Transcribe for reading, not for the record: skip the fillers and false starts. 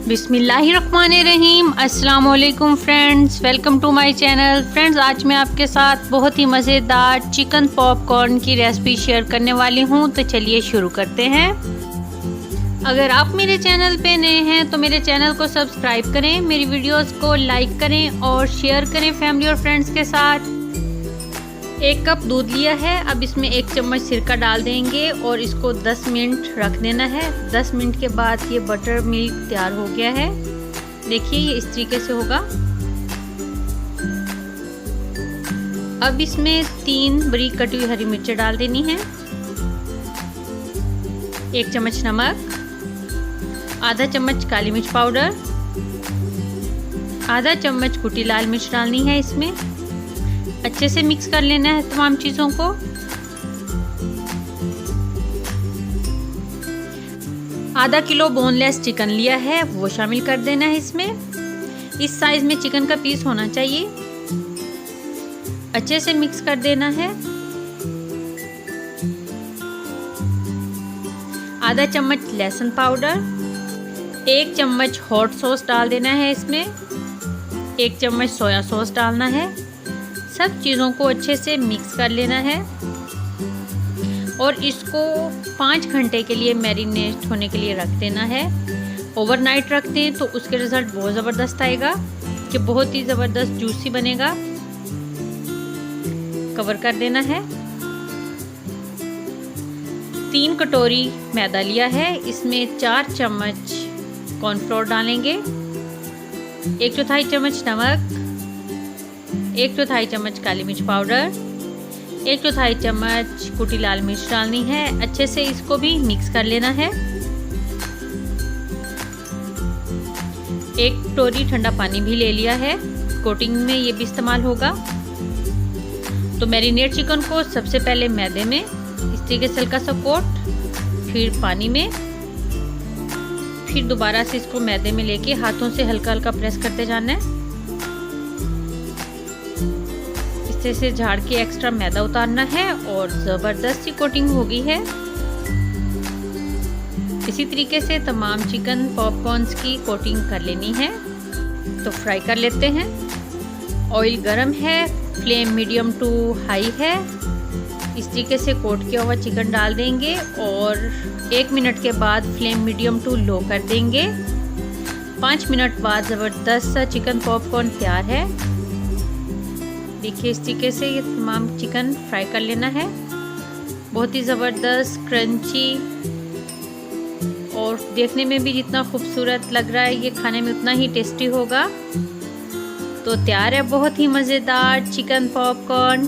बिस्मिल्लाहिर्रहमानिर्रहीम। अस्सलाम वालेकुम friends, welcome to my channel. Friends, आज मैं आपके साथ बहुत ही मज़ेदार चिकन पॉपकॉर्न की रेसिपी शेयर करने वाली हूं, तो चलिए शुरू करते हैं। अगर आप मेरे चैनल पे नए हैं तो मेरे चैनल को सब्सक्राइब करें, मेरी वीडियोस को लाइक करें और शेयर करें फैमिली और फ्रेंड्स के साथ। 1 कप दूध लिया है, अब इसमें 1 चम्मच सिरका डाल देंगे और इसको 10 मिनट रख देना है। 10 मिनट के बाद ये बटर मिल्क तैयार हो गया है। देखिए ये इस तरीके से होगा। अब इसमें 3 बड़ी कटी हुई हरी मिर्चें डाल देनी है, 1 चम्मच नमक, आधा चम्मच काली मिर्च पाउडर, आधा चम्मच कुटी लाल मिर्च डालनी है। इसमें अच्छे से मिक्स कर लेना है तमाम चीज़ों को। आधा किलो बोनलेस चिकन लिया है, वो शामिल कर देना है इसमें। इस साइज में चिकन का पीस होना चाहिए। अच्छे से मिक्स कर देना है। आधा चम्मच लहसुन पाउडर, 1 चम्मच हॉट सॉस डाल देना है इसमें, 1 चम्मच सोया सॉस डालना है। सब चीज़ों को अच्छे से मिक्स कर लेना है और इसको 5 घंटे के लिए मैरिनेट होने के लिए रख देना है। ओवरनाइट रखते हैं तो उसके रिज़ल्ट बहुत ज़बरदस्त आएगा, कि बहुत ही ज़बरदस्त जूसी बनेगा। कवर कर देना है। 3 कटोरी मैदा लिया है, इसमें 4 चम्मच कॉर्नफ्लोर डालेंगे, 1/4 चम्मच नमक, 1/4 चम्मच काली मिर्च पाउडर, 1/4 चम्मच कुटी लाल मिर्च डालनी है। अच्छे से इसको भी मिक्स कर लेना है। 1 कटोरी ठंडा पानी भी ले लिया है, कोटिंग में ये भी इस्तेमाल होगा। तो मैरिनेट चिकन को सबसे पहले मैदे में इस तरीके से हल्का सा कोट, फिर पानी में, फिर दोबारा से इसको मैदे में लेके हाथों से हल्का हल्का प्रेस करते जाना है। से झाड़ के एक्स्ट्रा मैदा उतारना है और ज़बरदस्त सी कोटिंग हो गई है। इसी तरीके से तमाम चिकन पॉपकॉर्न्स की कोटिंग कर लेनी है। तो फ्राई कर लेते हैं। ऑयल गरम है, फ्लेम मीडियम टू हाई है। इस तरीके से कोट किया हुआ चिकन डाल देंगे और 1 मिनट के बाद फ्लेम मीडियम टू लो कर देंगे। 5 मिनट बाद ज़बरदस्त सा चिकन पॉपकॉर्न तैयार है। देखिए इस तरीके से ये तमाम चिकन फ्राई कर लेना है। बहुत ही ज़बरदस्त क्रंची और देखने में भी जितना खूबसूरत लग रहा है, ये खाने में उतना ही टेस्टी होगा। तो तैयार है बहुत ही मज़ेदार चिकन पॉपकॉर्न।